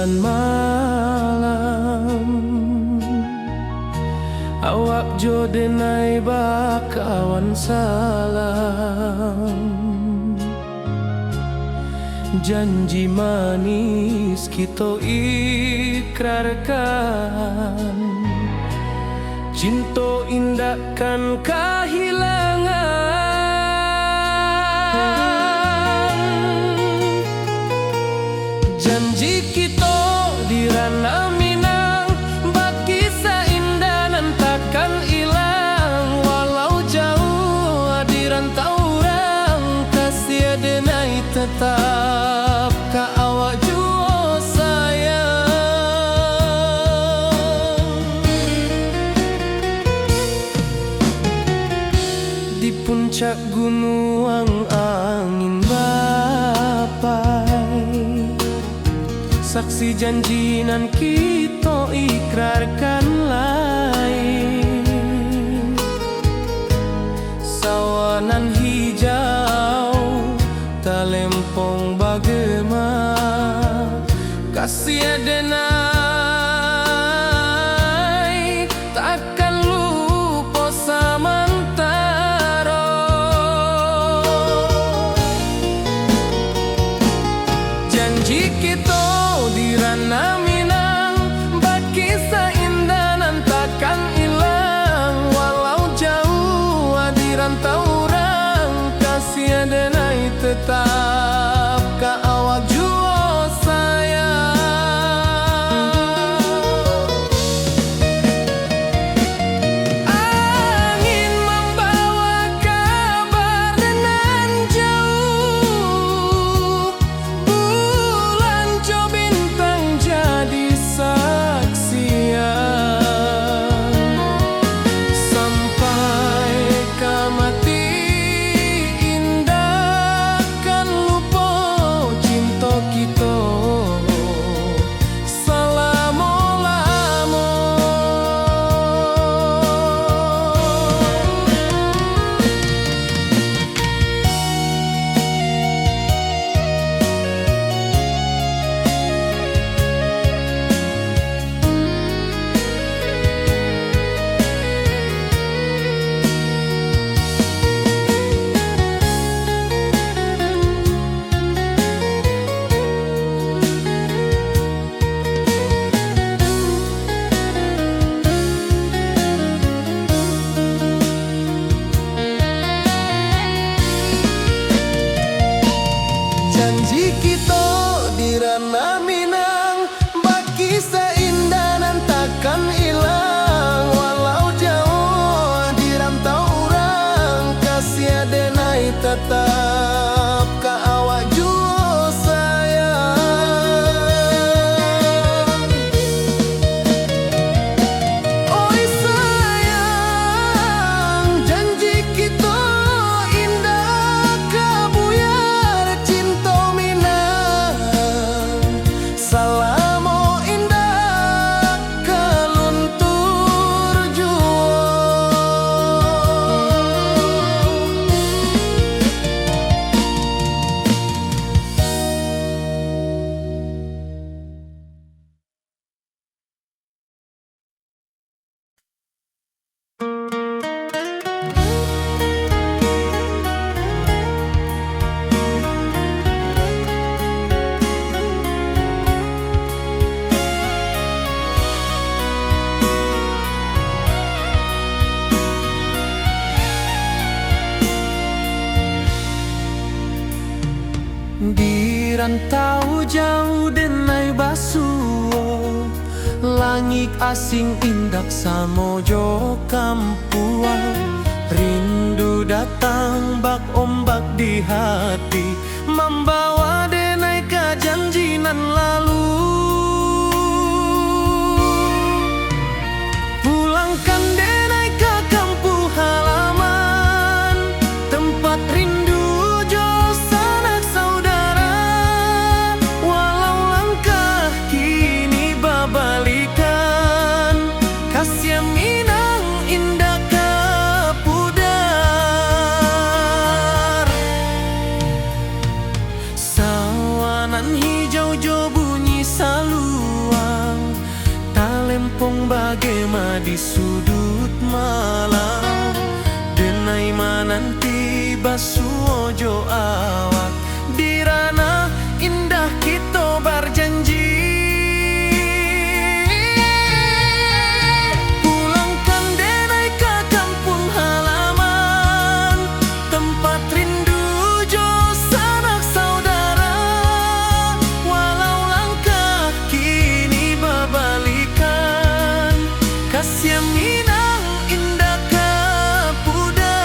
dan malam. Awak jo denai bakawan salam. Janji manis kita ikrarkan, cinta indahkan kehilangan. Janji kita di ranah Minang, bagi seindah nan takkan hilang. Walau jauh di rantau orang, kasih denai tetap ka awak jua sayang. Di puncak gunung angin bapai, saksi janji nan kita ikrarkan lain. Sawanan hijau talempong bagema, kasih denai takkan lupa samantara. Janji kita di ranah Minang, bagi seindah nan takkan hilang. Walau jauh di rantau orang, kasih denai tetap ka awak jua sayang. Angin membawa kabar nan jauh, bulan jo bintang jadi saksian. Sampai ke mati indah kan lupa cinta kita selama-lama. Janji kita di ranah Minang, bagi seindah nan takkan hilang. Walau jauh di rantau orang, kasih denai tetap ka awak jua sayang. Oi sayang, janji kita indah kabuyar cinta Minang. Salamo indah keluntur jua. Di rantau jauh denai basuo, langit asing indak samojo kampuan. Rindu datang bak ombak di hati, membawa denai ka janji nan lalu. Pulangkan denai ka kampung halaman, tempat rindu jo sanak saudara. Walau langkah kini babalikan, kasih Minang indah ka pudar. di sudut malam, denai mananti basuojo awak di ranah indah kita berjanji. Pulangkan denai ke kampung halaman, tempat rindu jo sanak saudara. Walau langkah kini berbalikan, kasih Minang indah ke pudar.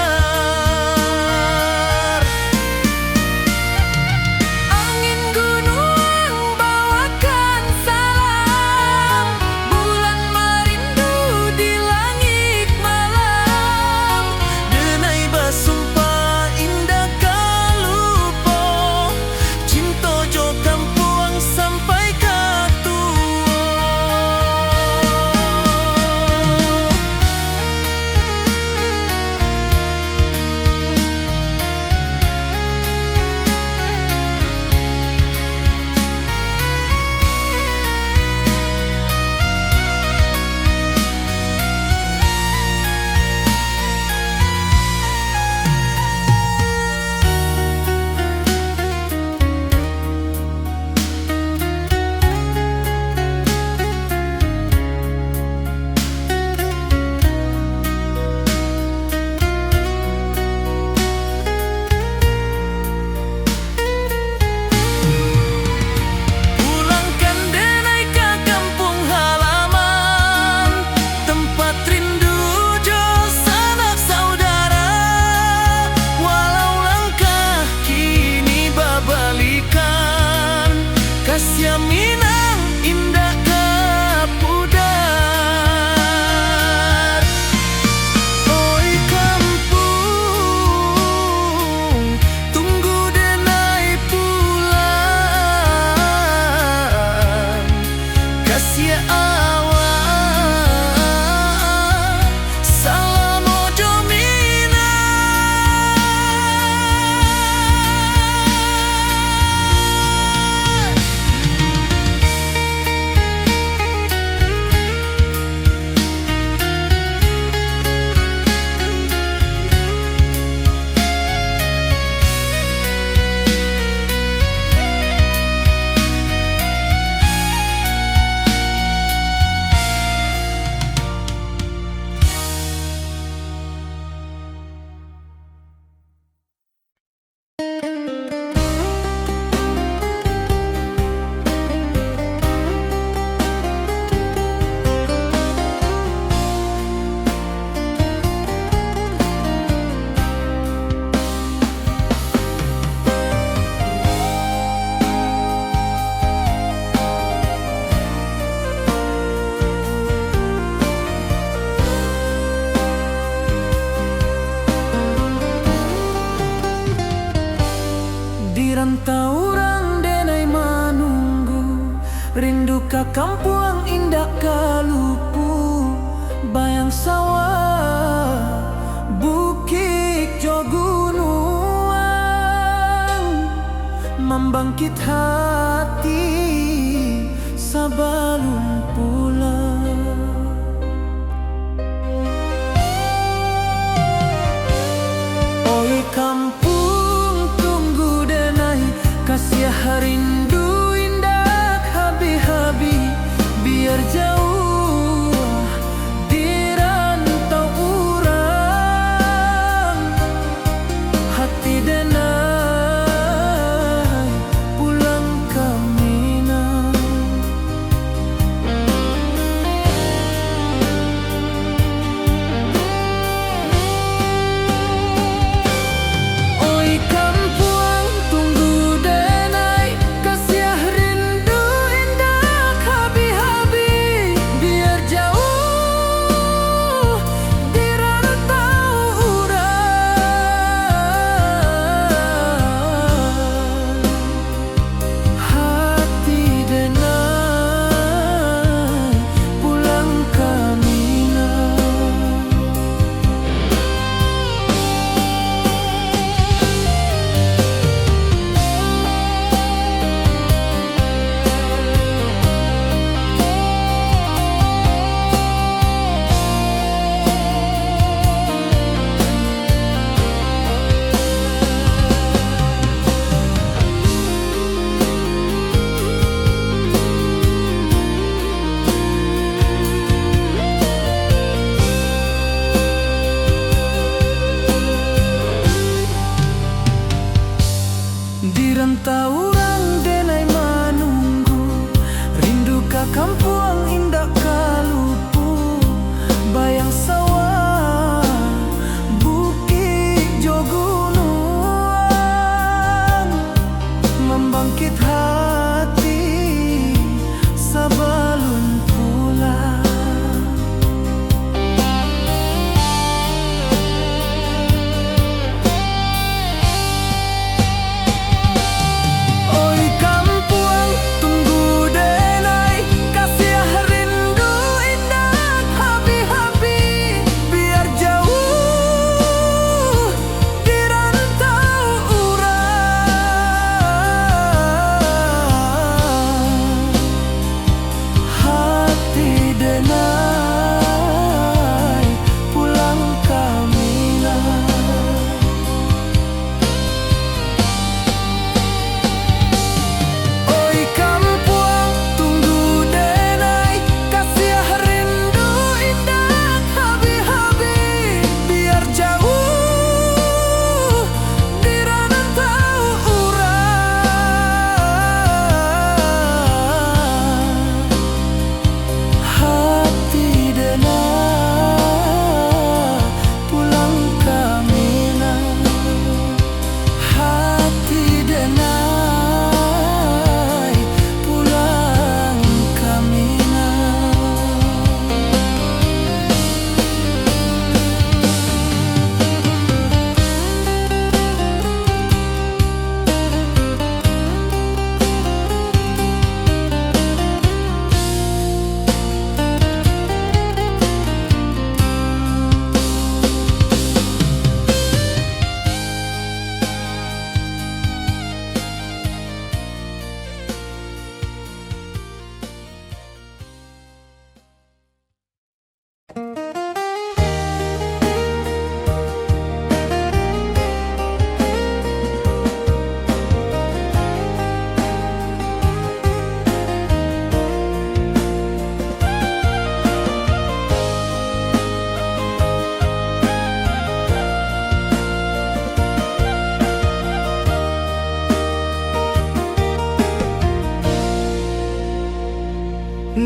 Angin gunung bawakan salam, bulan merindu di langit malam. Denai basumpah indah kalupo, cinta jo kampuang sampai ke tua. Pulangkan denai ke kampung halaman, tempat rindu jo sanak saudara. Walau langkah kini berbalikan, kasih Minang indah ke pudar. Oi kampung, tunggu denai pulang, kasih awak salam ojo Minang. Di rantau orang denai manunggu, rindu ke kampung indah kalupu. Bayang sawah, bukit jo gunung, membangkit hati sebelum pulang. Oi kampung, tunggu denai kasih rindu indah habi-habi, biar jauh di rantau urang. Hati denai pulang ke Minang. Dan taurang denai manunggu, rindu ka kampuang indah kalupu, bayang sawah bukit jo gunung, membangkit hati sabalun pulang.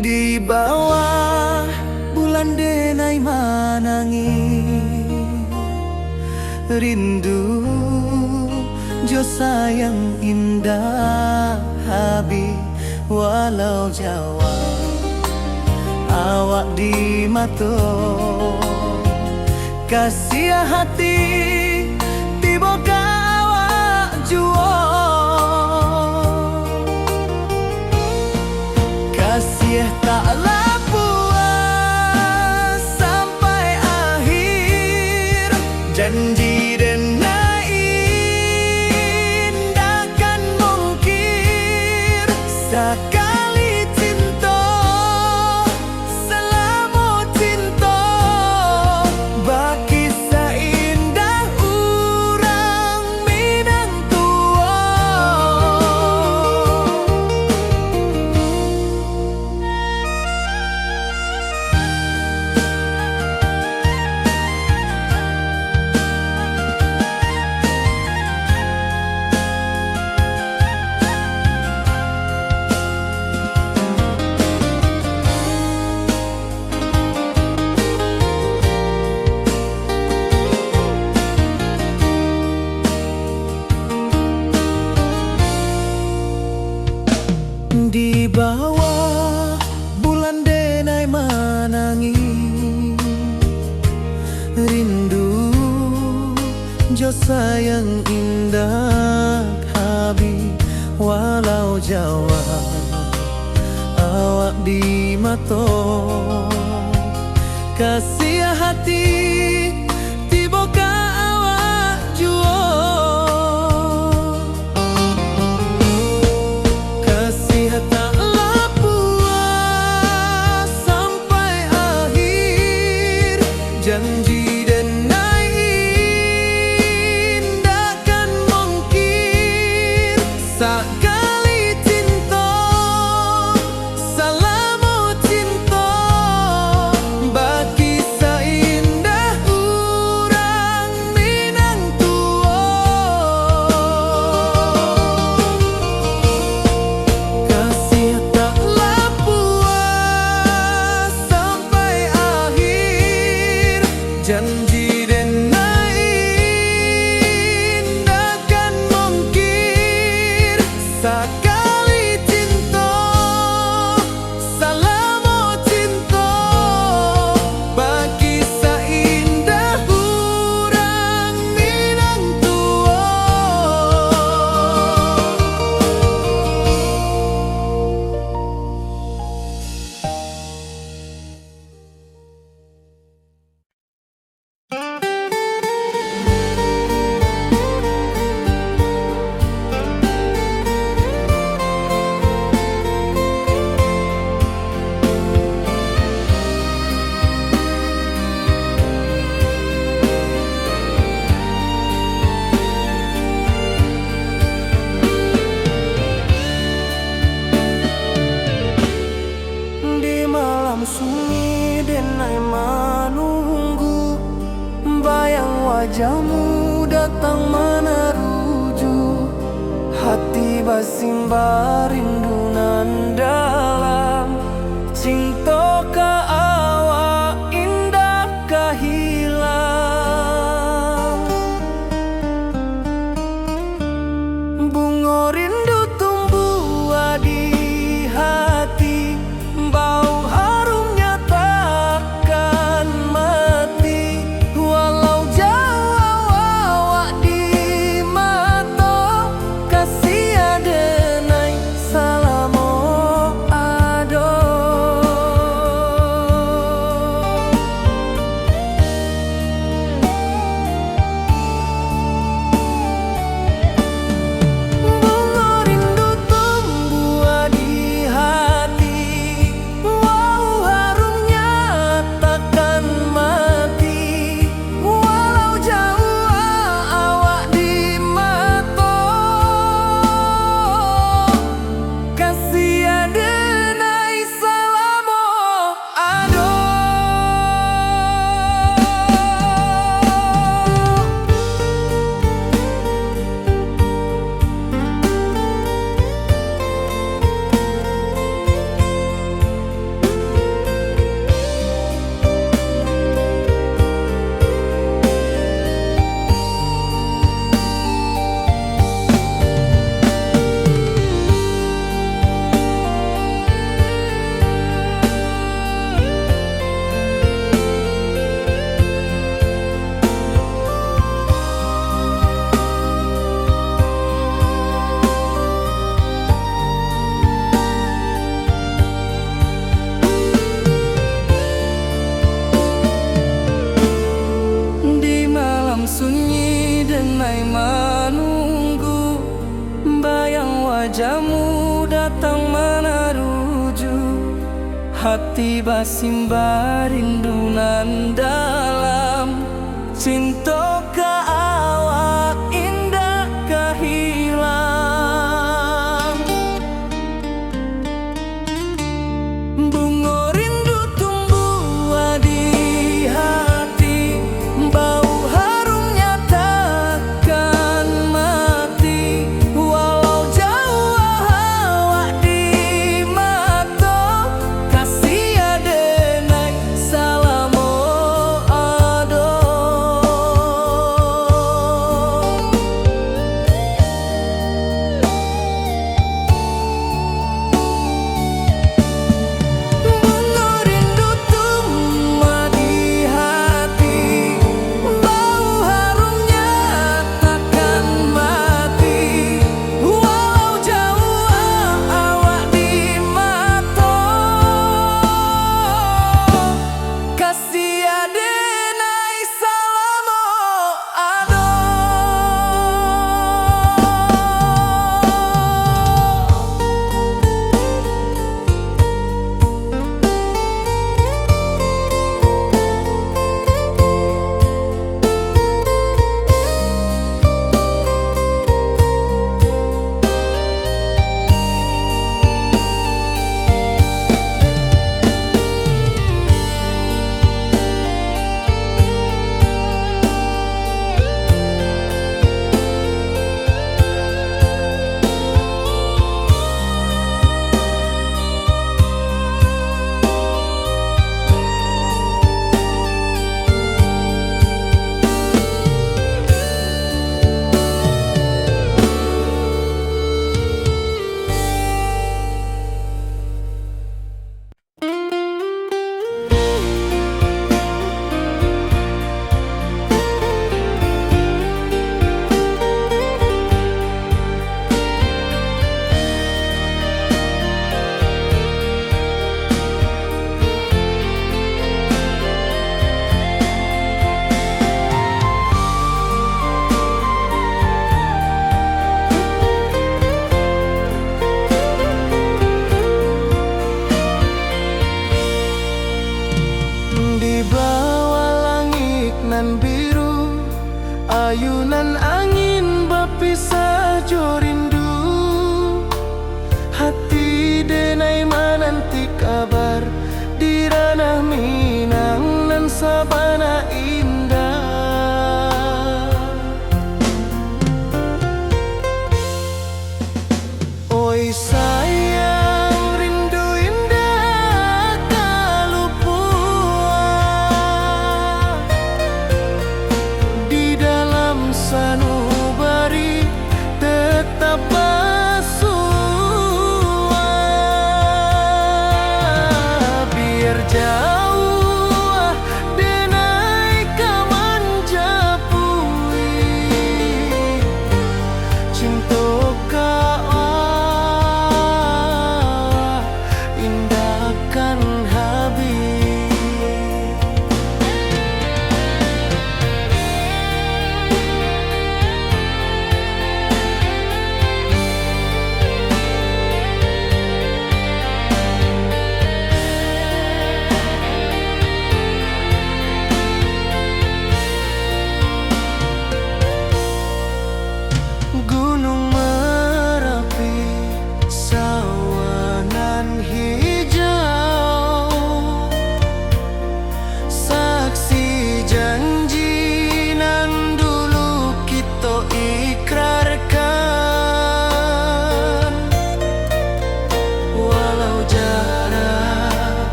Di bawah bulan denai manangi, rindu jo sayang indah habi walau Jawa awak di mato kasih hati tiba awak juo kasih taklah puas sampai akhir janji denai indakan mungkir sekali cinta selama cinta baki seindah urang Minang tua. Di bawah bulan denai manangi, rindu jo sayang indah habi walau Jawa awak di mato kasih hati tiba ka awak juo taklah puas sampai akhir janji denai indakan mungkir sekali cinta selama cinta baki seindah urang Minang tua. Sakali cinta, salamo cinta, bagi seindah urang minang tua. Di malam sunyi denai menunggu, bayang wajahmu datang meneruju. Hati basimba rindu nan dalam, cinta ka awak indah ka hilang. Bunga rindu tumbuh di hati, bau harumnya takkan mati. Walau jauh awak di mata, kasih adenai salamo ado. Bunga rindu tumbuh di hati, wow harumnya takkan mati. Walau jauh awak di mata, kasih adenai salamo ado. Di malam sunyi denai menunggu, bayang wajahmu datang meneruju. Hati basimba rindu nan dalam, cinta ka awak indah ka hilang. Bunga rindu tumbuh di hati, bau harumnya takkan mati. Walau jauh awak di mata, kasih adenai salamo ado.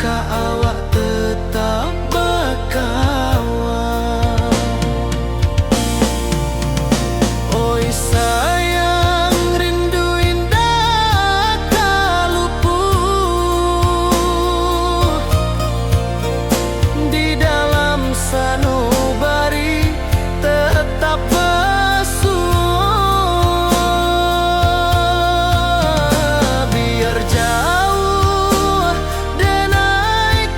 ka awak tetap berkawan. Oi sayang, rindu indah tak luput di dalam sanubari tetap bersua. Biar jauh dan naik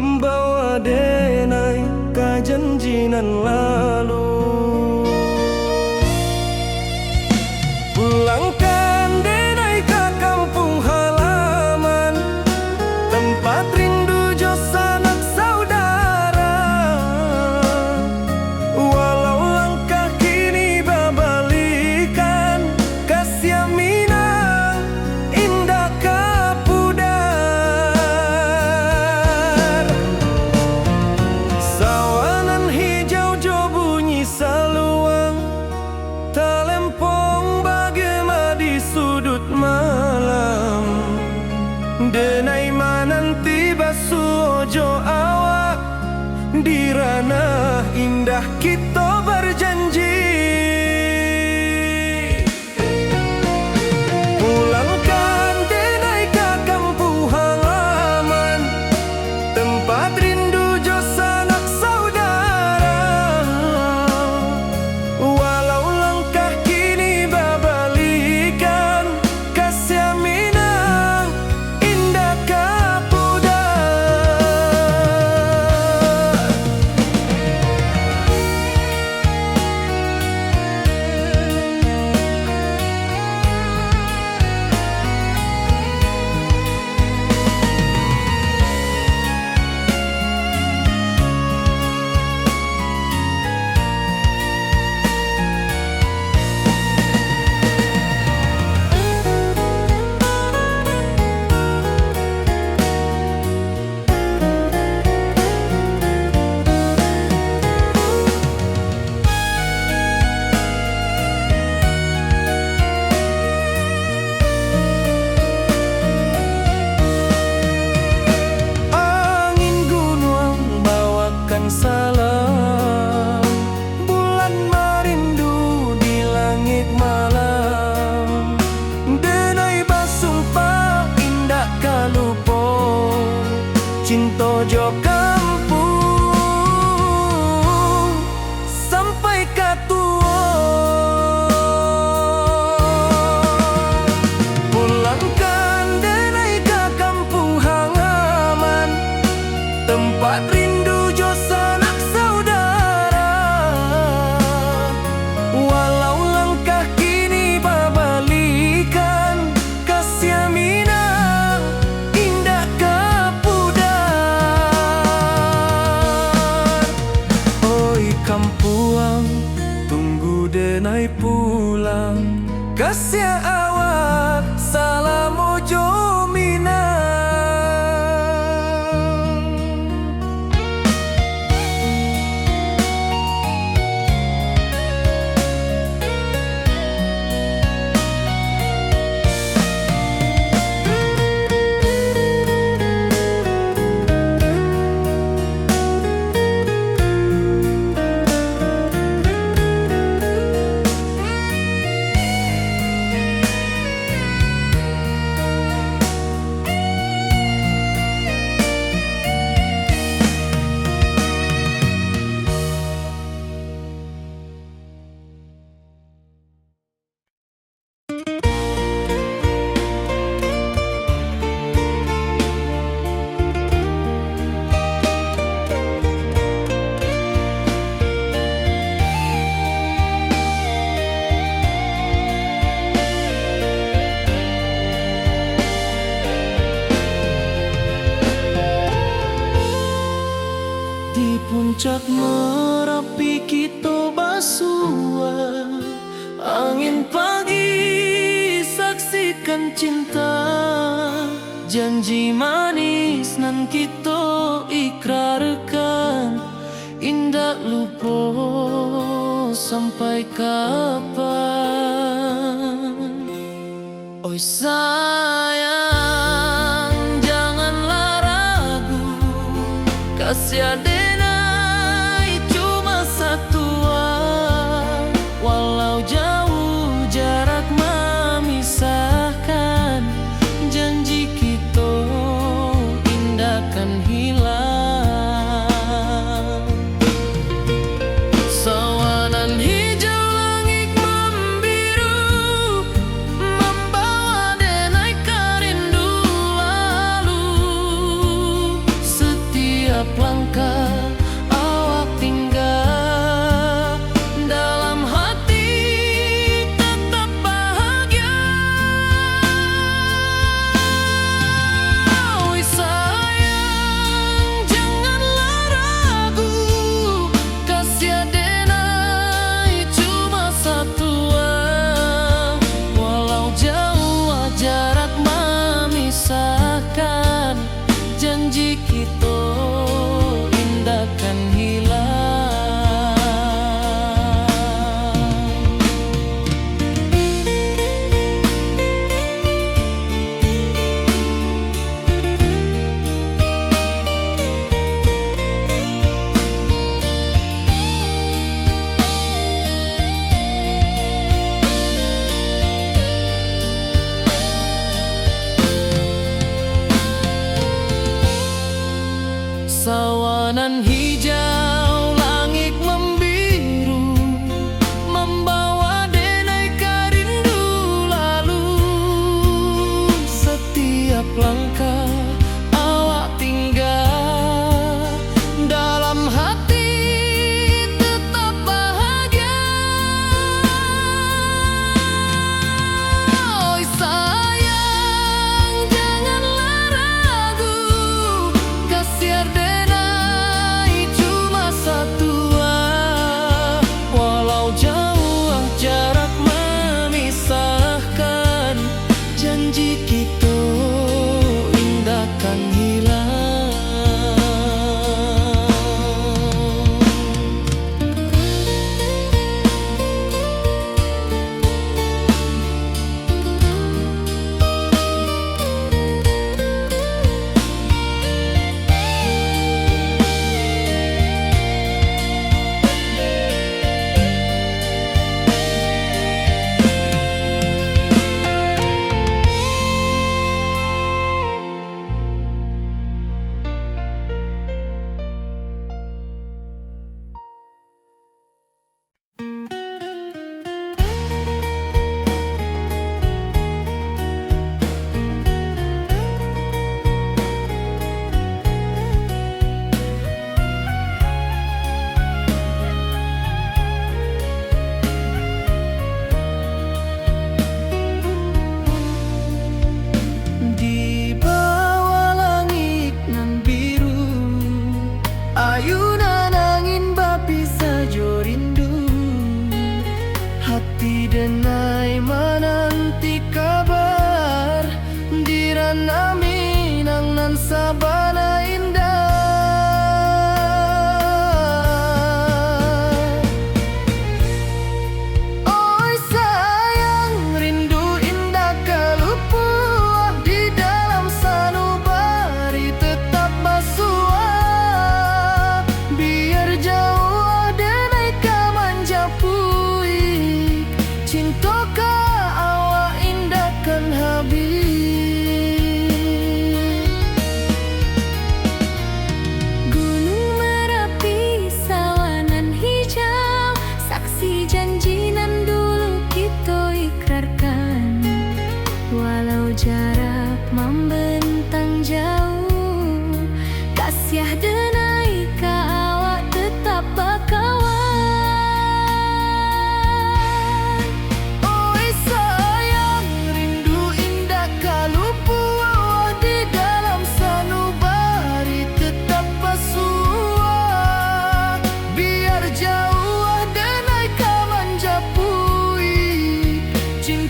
membawa denai ke janjinan lalu. Pulangkan denai ke kampung halaman, tempat rindu jo sanak saudara. Walau langkah kini babalikan, kasih Minang indah kapudar. Sawanan hijau jo bunyi saluang, talempong bagema di sudut malam. Denai mananti basuh ojo awak, di ranah indah kita berjanji. Pulangkan denai ke kampung halaman, tempat rindu jo sanak saudara. Walau langkah kini babalikan, kasih Minang indah kapudar. Angin gunung bawakan salam, bulan merindu di langit malam. Denai basumpah indah kalupo, cinta jo kampung sampai katua. Pulangkan denai ke kampung halaman, tempat rindu jo sanak saudara. Walau langkah kini babalikan, kasih Minang indah kapudar. Oi kampuang, tunggu denai pulang, kasih awak salam ojo Minang. Di puncak Merapi kita basua, angin pagi saksikan cinta. Janji manis nan kita ikrarkan, indah lupa sampai kapan. Oi sayang, janganlah ragu, kasih denai cuma satu. Walau jauh jarak memisahkan, janji kita indah kan hilang. Sawanan hijau langit membiru, membawa denai kerindu lalu. Setiap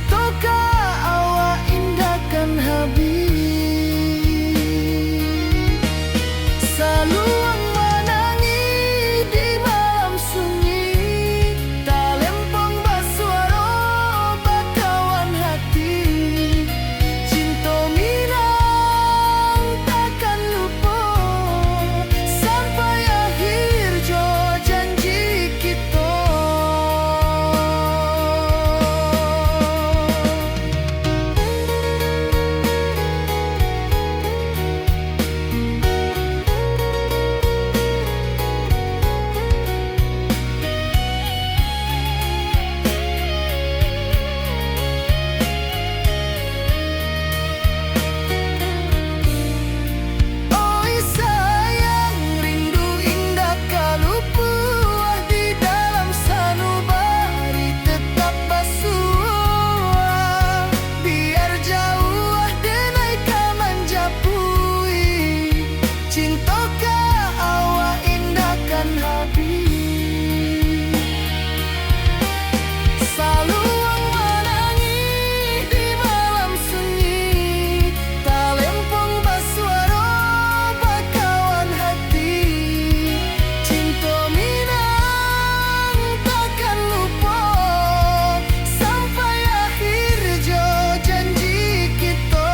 Cintoka awak indahkan habis, saluang menangi di malam sunyi, talempong basuaro bakawan hati. Cinta minang takkan lupa sampai akhir jo janji kita. Oi sayang, rindu indah kalau buah di dalam sanubari tetap basuh. Biar jauh denai kaman japui, cintoka awak indahkan habis, saluang menangi di malam sunyi, talempong basuaro bakawan hati. Cinta minang takkan lupa sampai akhir jo janji kita.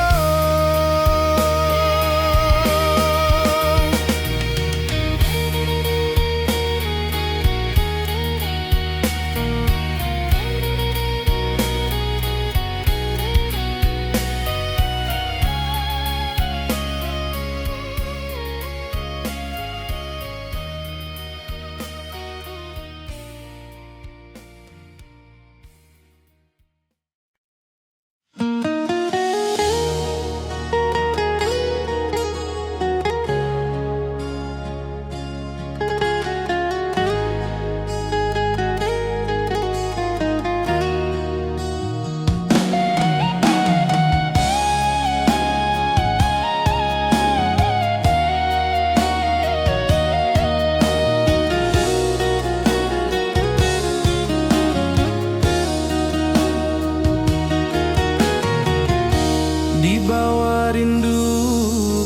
Di bawah rindu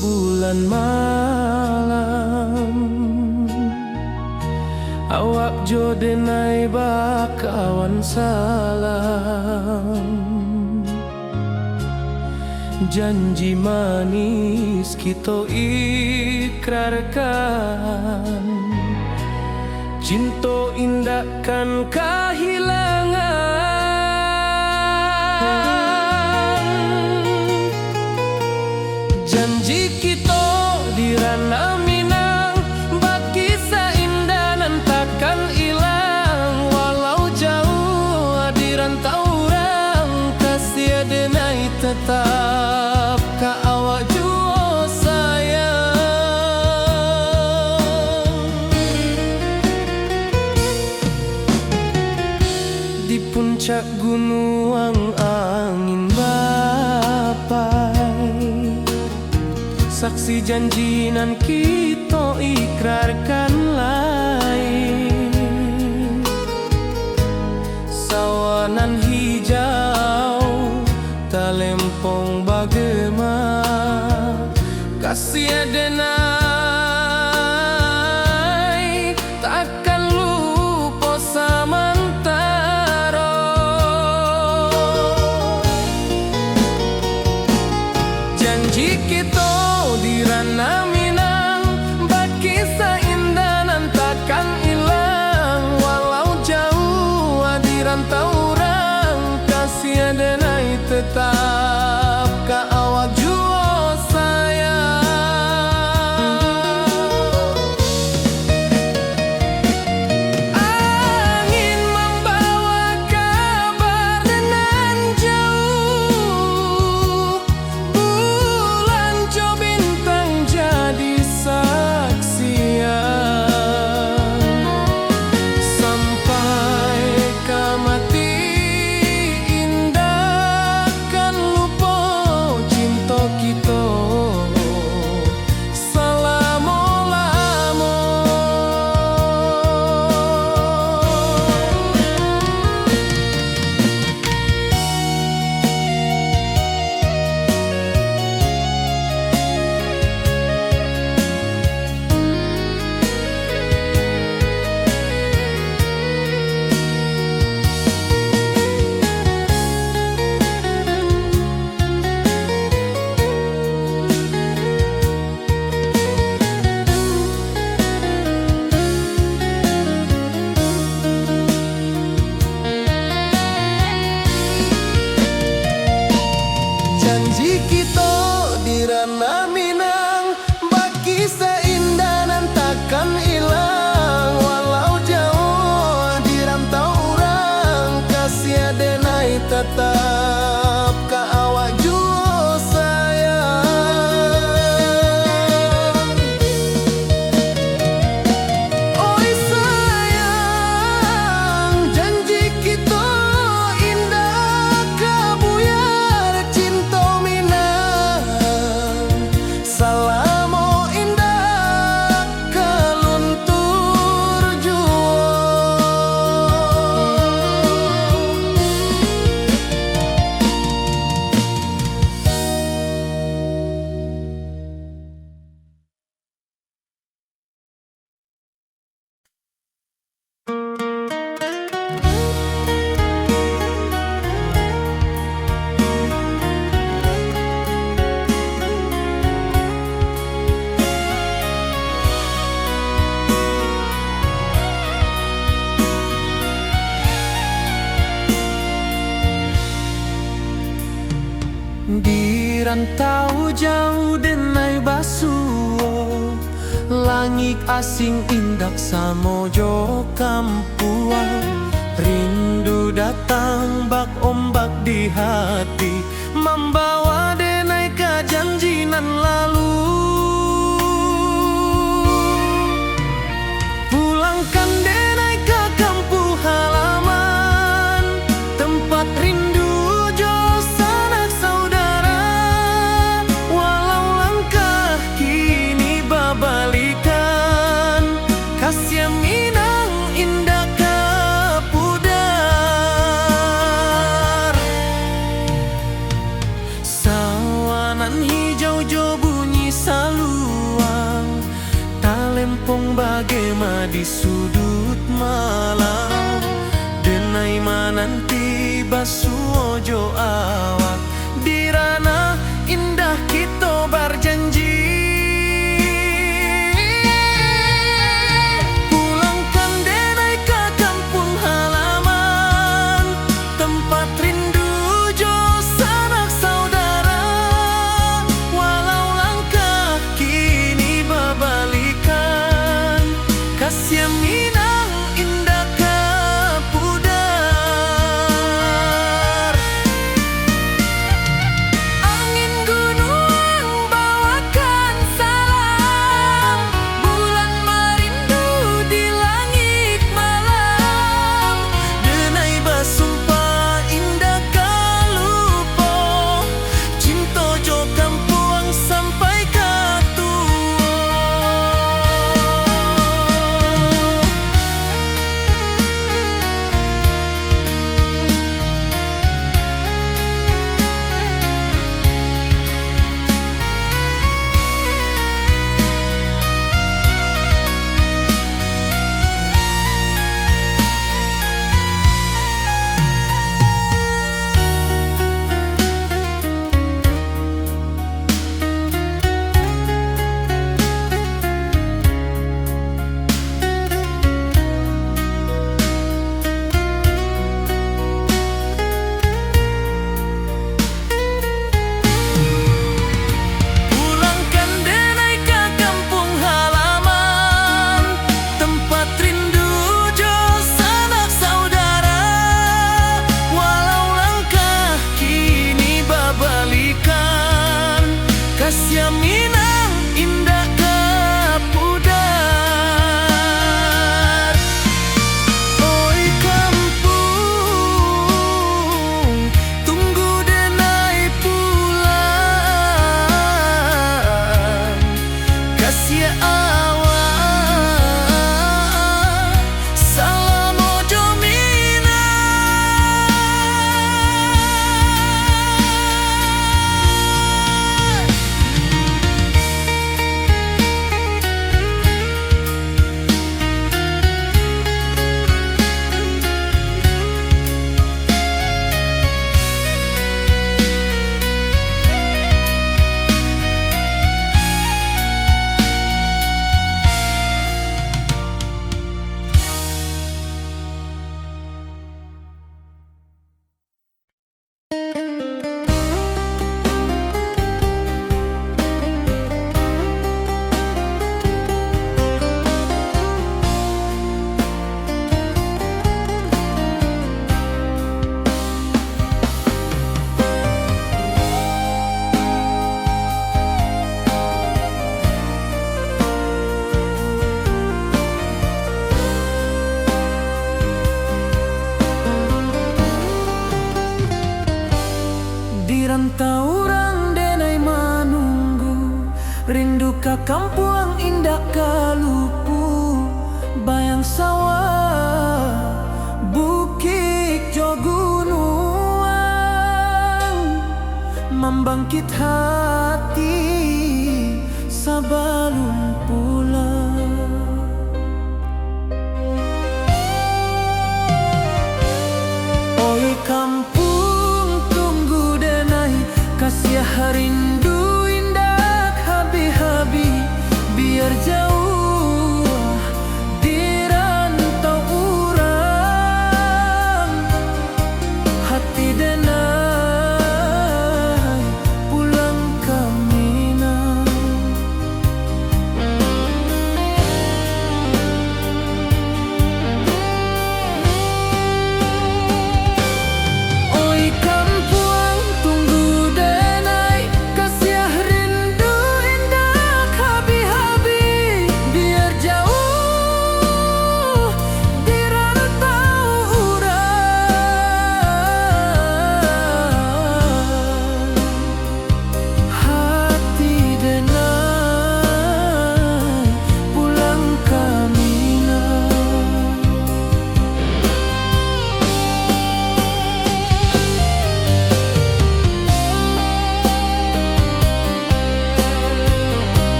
bulan malam, awak jo denai bakawan salam. Janji manis kita ikrarkan, cinta indahkan kehilangan. Janji kita di ranah Minang, bakisah indah nan takkan hilang. Walau jauh di rantau orang, kasih denai tetap ka awak jua sayang. Di puncak gunung angin bapai, saksi janji nan kita ikrarkan lain. Sawanan hijau talempong bagema, kasih denai takkan lupa samantara. Janji kita di ranah Minang, bakisah indah nan takkan hilang. Walau jauh di rantau orang, kasih denai tetap ka awak jua sayang. Angin membawa kabar nan jauh, bulan jo bintang jadi saksian. Sampai ke mati indahkan Janji kita di ranah Minang, baki seindah dan takkan hilang. Walau jauh di rantau orang, kasih denai tetap ka awak jua sayang. Oi sayang, janji kita indah kabuyar cinta Minang. Salamo indah kaluntur jua. Di rantau jauh denai basuo, langit asing indak samojo kampuan. Rindu datang bak ombak di hati, membawa denai ke janji nan lalu. Pulangkan denai ke kampung halaman, tempat rindu jo sanak saudara. Walau langkah kini babalikan, kasih Minang indah kapudar. Sawanan hijau jo bunyi saluang, talempong bagema di sudut malam. Denai mananti basuo jo awak, di ranah indah kita berjanji. Pulangkan denai ke kampung halaman, tempat rindu jo sanak saudara. Walau langkah kini babalikan, kasih Minang indah kapudar. Di rantau orang denai manunggu, rindu ka kampung indah kalupu, bayang sawah bukit jo gunung, membangkit hati sabalun pulang. Oi kampung tunggu denai, kasih rindu indah habi-habi, biar jauh di rantau urang, hati denai pulang ke Minang. Oi kampung tunggu denai, kasih rindu indah habi-habi, biar jauh di rantau urang, hati denai pulang ke Minang.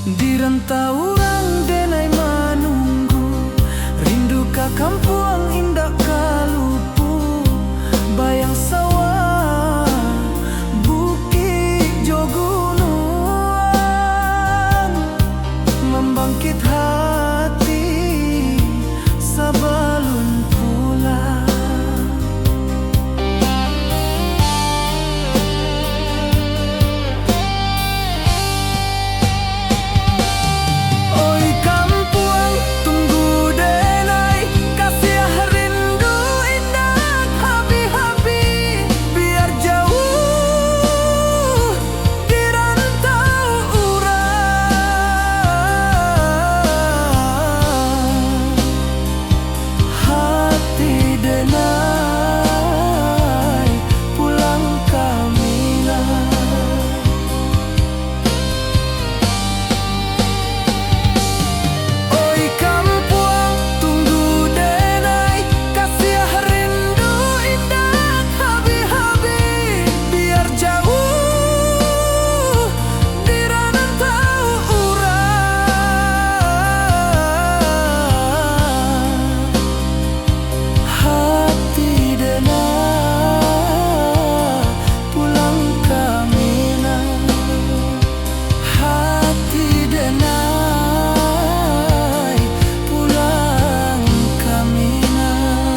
Di rantau orang denai manunggu, rindu ka kampung indah kalupu, bayang sawah bukit jo gunung, membangkit hati sabalun pulang. Oi kampung tunggu denai, kasih rindu indah habi-habi, biar jauh di rantau urang, hati denai pulang ke Minang. Oi kampung tunggu denai, kasih rindu indah habi-habi, biar jauh di rantau urang, hati denai pulang ke Minang, hati denai pulang ke Minang.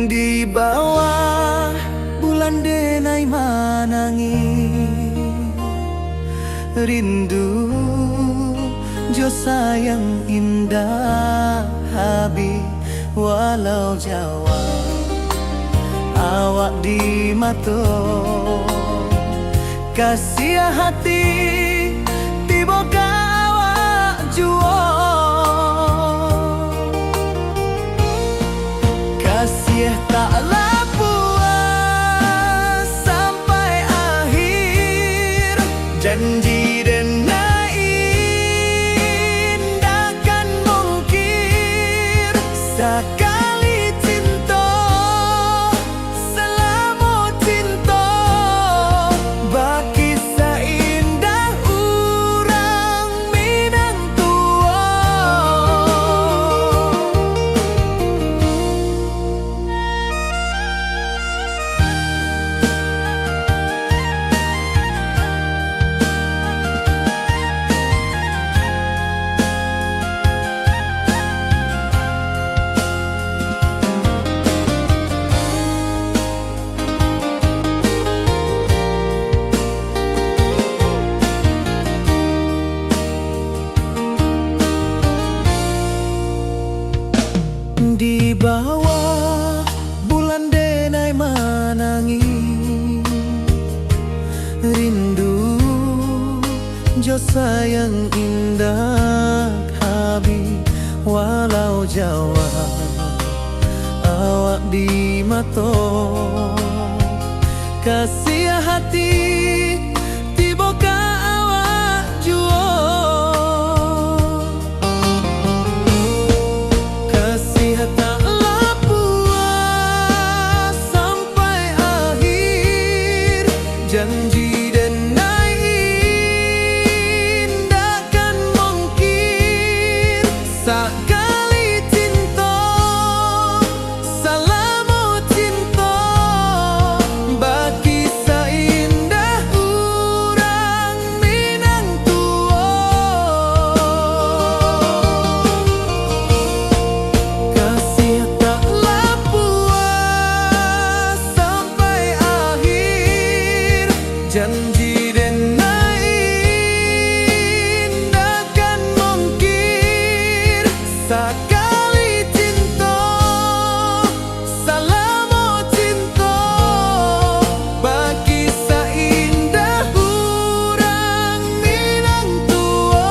Di bawah bulan denai manangi, rindu jo sayang indah habi, walau Jawa awak di mato, kasih hati tiba awak jual. taklah puas sampai akhir. Janji denai indakan mungkir. Sekali cinta selama cinta, baki seindah urang Minang tua. Di bawah bulan denai manangi rindu jo sayang indah habi. Walau Jawa awak di mato, kasih hati tiba ka awak juo. Taklah puas sampai akhir. Janji denai indakan mungkir. Sekali cinta selama cinta, baki seindah urang Minang tua. Kasih taklah puas sampai akhir. Janji denai indakan mungkir. Sekali cinta selama cinta, baki seindah urang Minang tua.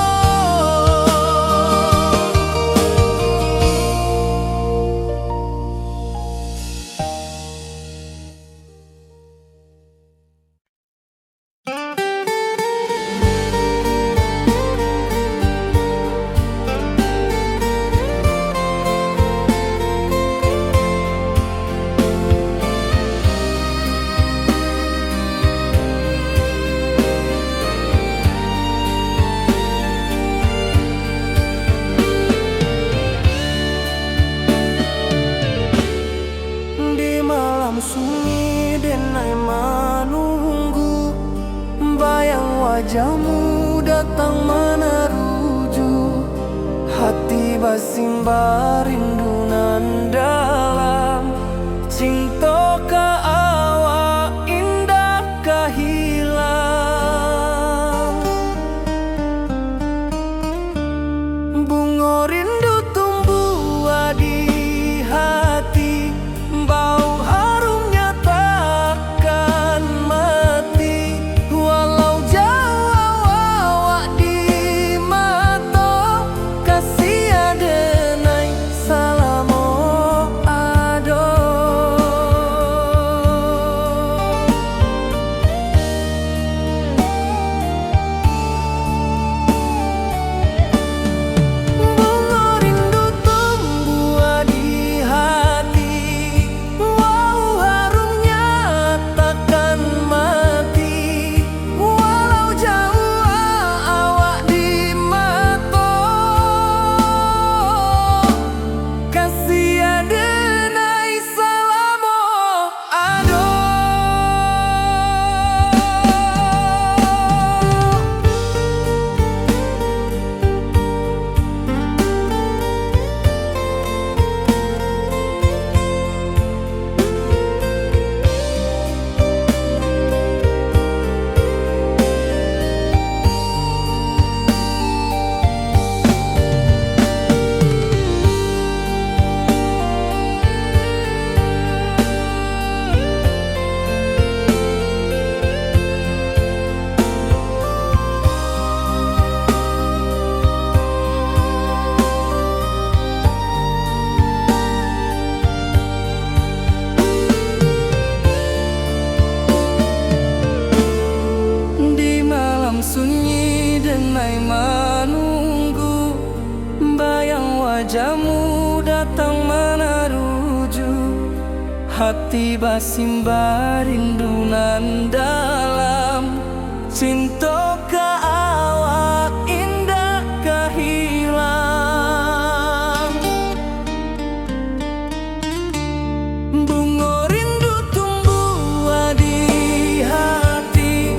Di malam sunyi denai menunggu, bayang wajahmu datang meneruju. Hati basimba rindu nan dalam, cinta ka awak indah ka hilang. Bunga rindu tumbuh di hati, bau harumnya takkan mati. Walau jauh awak di mata, kasih denai salam wajahmu datang menaruju, hati basimba rindunan dalam cinta ka awak indah kahilang. Bunga rindu tumbuh di hati,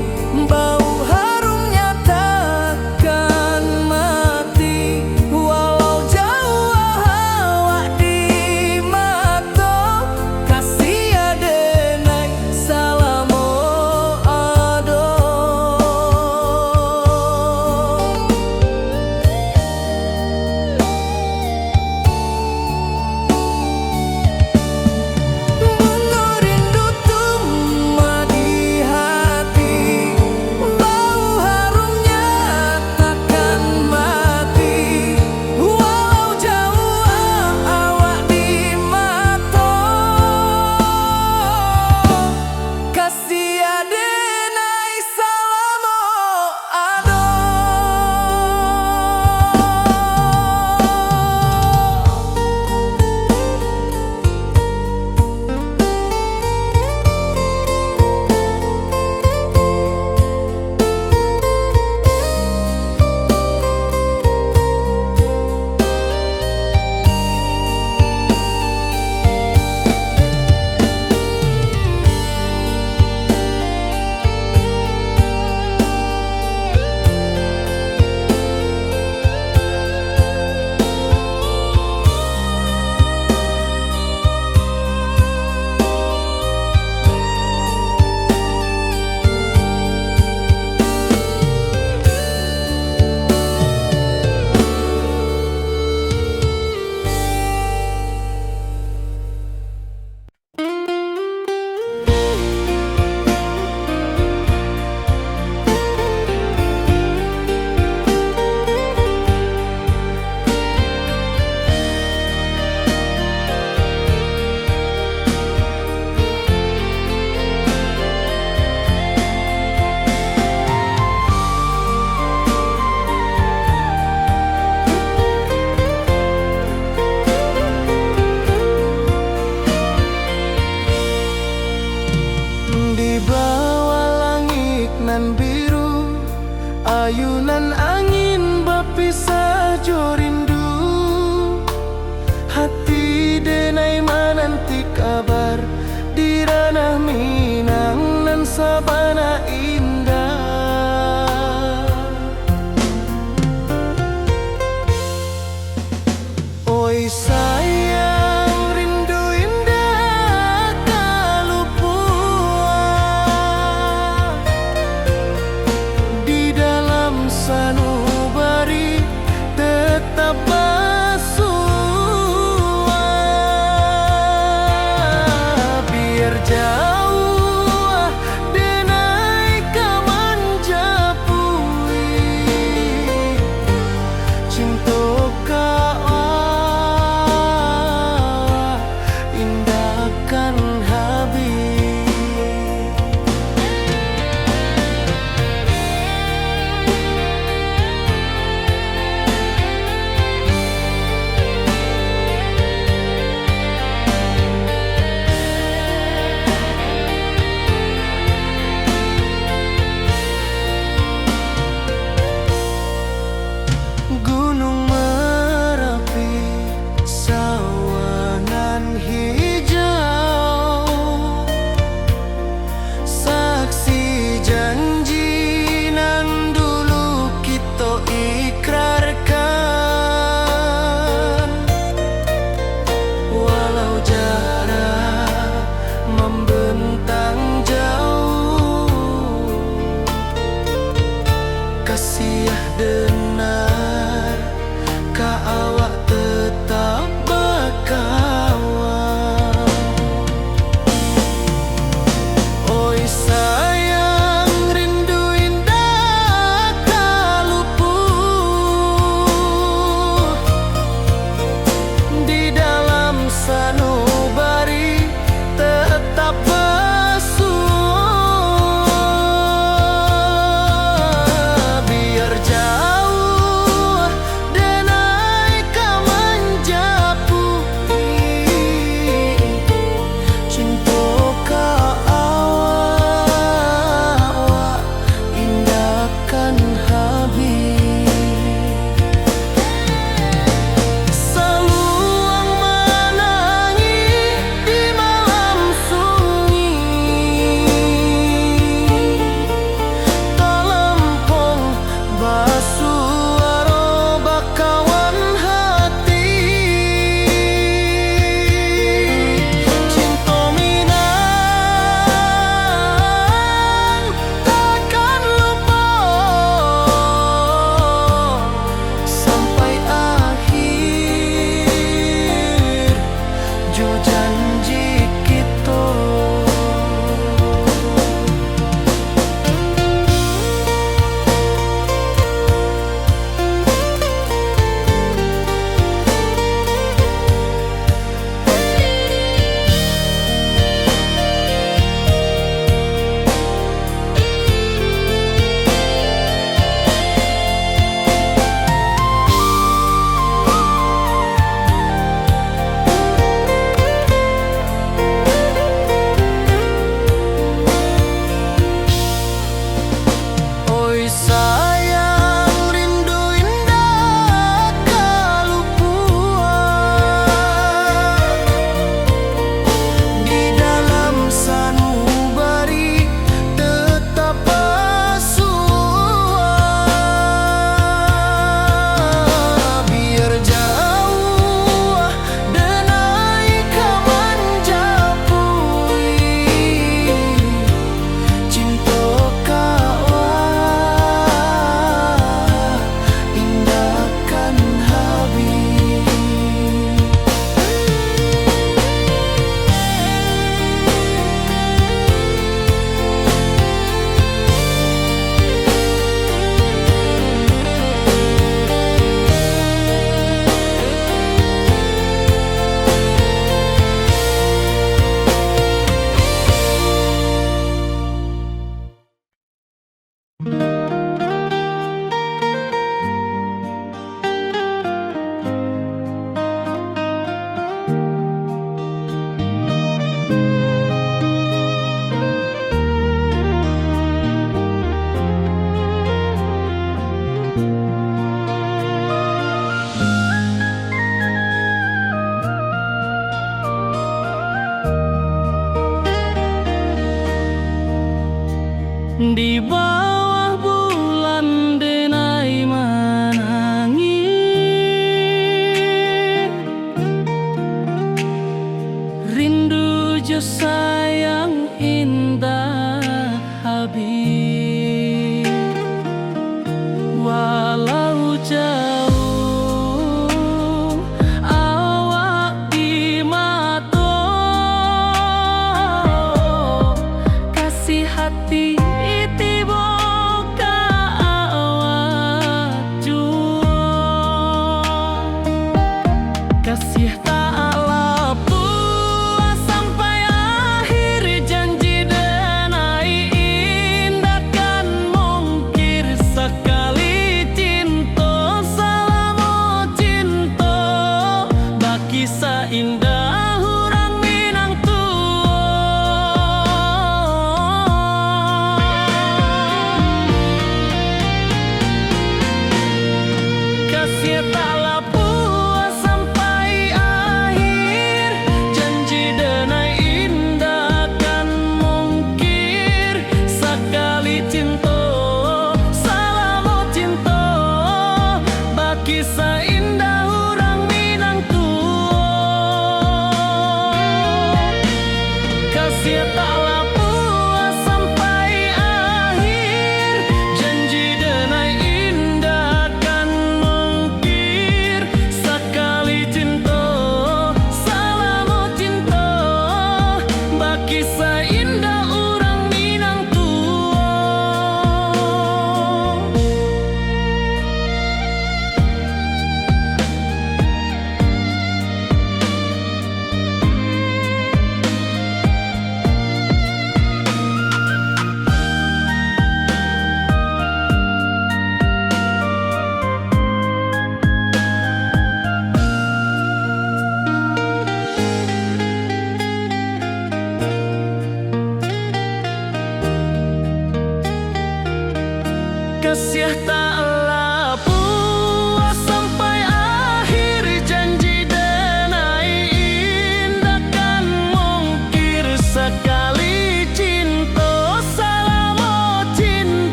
bau harumnya takkan mati. Walau jauh awak di mata, kasih adenai salamo ado. Bunga rindu tumbuh di hati, bau harumnya takkan mati. Walau jauh awak di mata, kasih adenai salamo ado. Di bawah langit nan biru, ayunan angin berpisah jo rindu. Hati denai menanti kabar di ranah Minang nan sabana indah. Oi sayang, rindu indah kalupua di dalam sanubari tetap bersua. Biar jauh denai kaman japui, cinta indahkan habis. Gunung Merapi, sawanan hijau, saksi janji nan dulu kita ikrarkan. Walau jarak membentang jauh, kasih denar ka awak tetap berkawan. Oi sayang, rindu indah kaluput di dalam sanubari tetap bersua. Biar jauh denai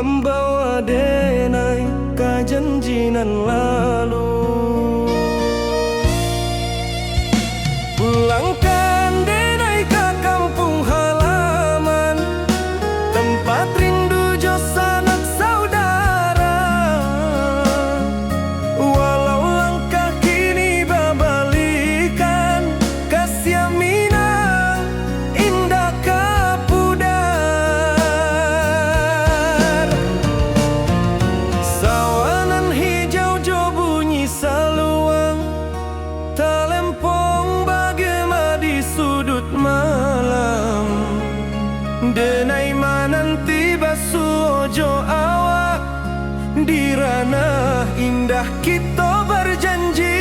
membawa denai ke janji nan lalu. Pulangkan denai ke kampung halaman, tempat rindu jo sanak saudara. Walau langkah kini babalikan, kasih Minang indah kapudar. Sawanan hijau jo bunyi saluang, talempong bagema di sudut malam. Denai mananti basuh ojo awak, di ranah indah kita berjanji.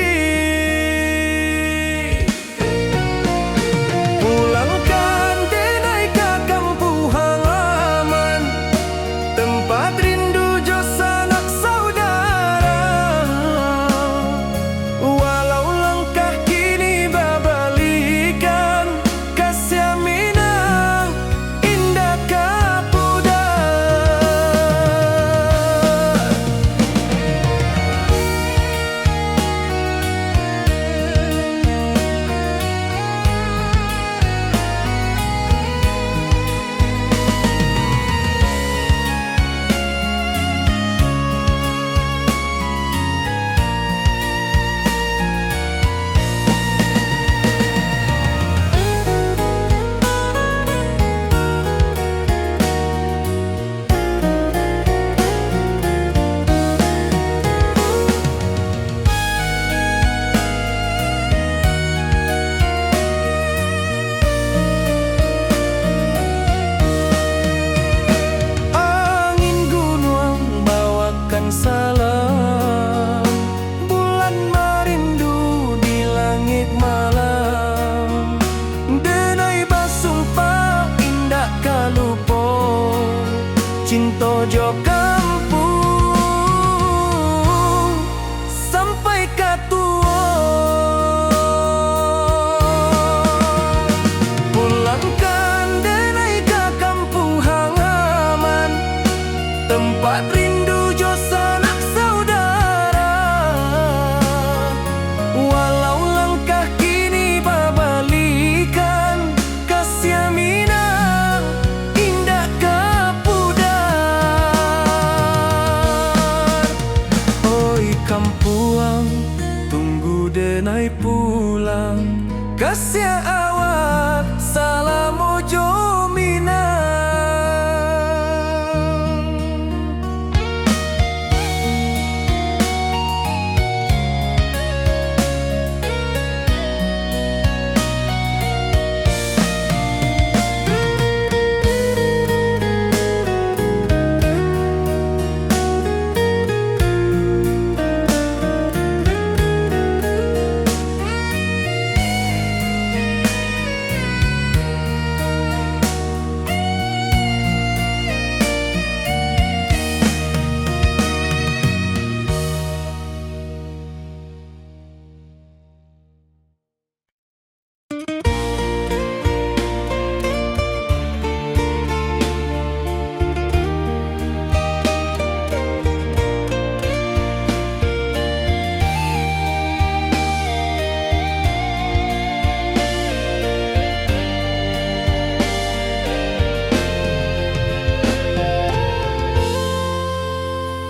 Pulangkan denai ke kampung halaman, tempat rindu jo sanak saudara. Walau langkah kini babalikan, kasih Minang indah kapudar. Angin gunung bawakan salam, bulan merindu di langit malam. Denai basumpah indah kalupo, cinta jo kampung sampai katua. Pulangkan denai ke kampung halaman, tempat rindu jo sanak saudara. Walau langkah kini babalikan, kasih Minang indah kapudar. Oi kampuang, tunggu denai pulang, kasih awak salam ojo Minang.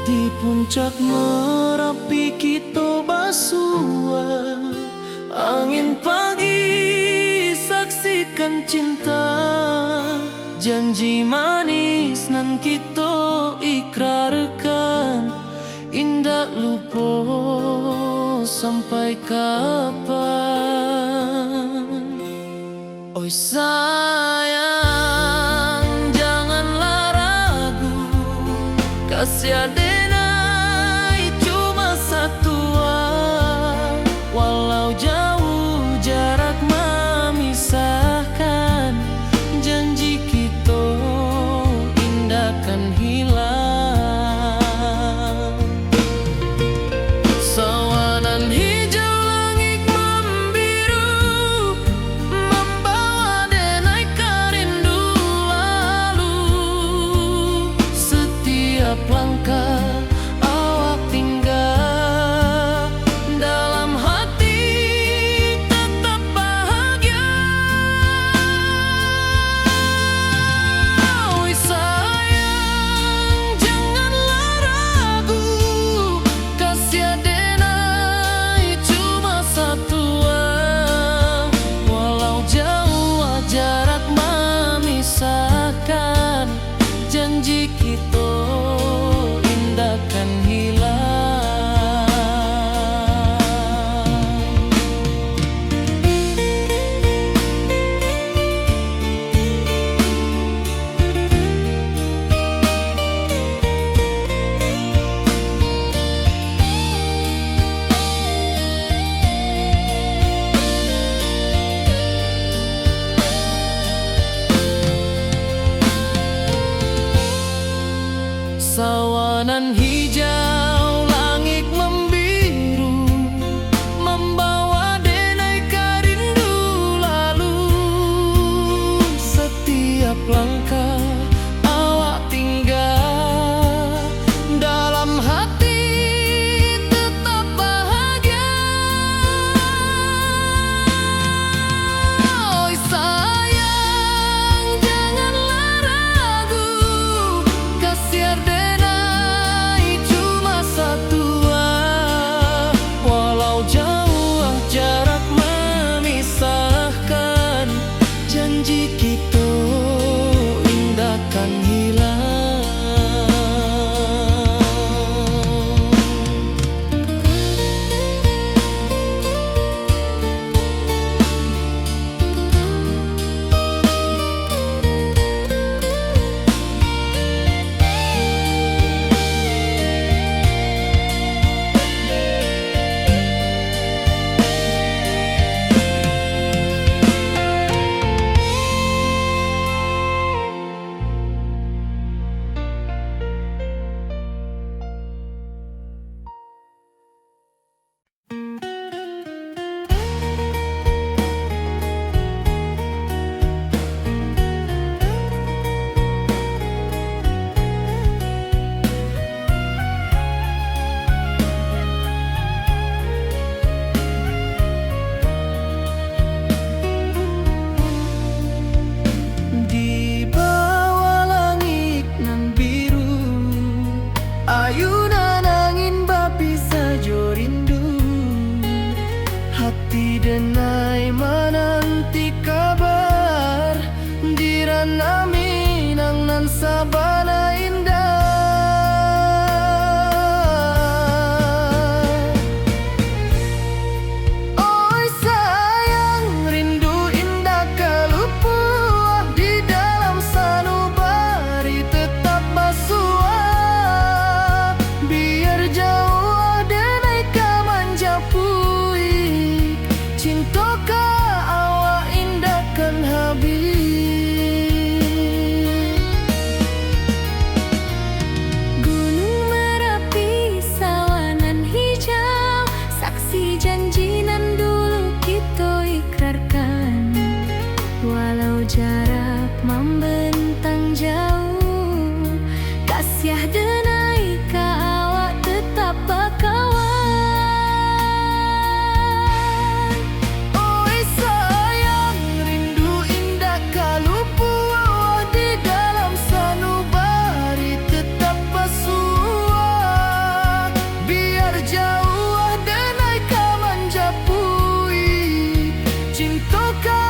Di puncak Merapi kita basua, angin pagi saksikan cinta. Janji manis nan kita ikrarkan, indah lupa sampai kapan. Oi sayang, janganlah ragu, kasih denai cuma satu. Walau jauh jarak memisahkan, janji kita indah kan hilang. Sawanan hijau langit membiru, membawa denai kerindu lalu. Setiap ka awak indahkan habis. Gunung Merapi, sawangan hijau, saksi janji nan dulu kita ikrarkan. Walau jarak membentang jauh, kasih denai ka awak tetap bakawan. Oi sayang, rindu indah kalupu di dalam sanubari tetap pasua. Biar jauh denai ka manjapui, cinta ka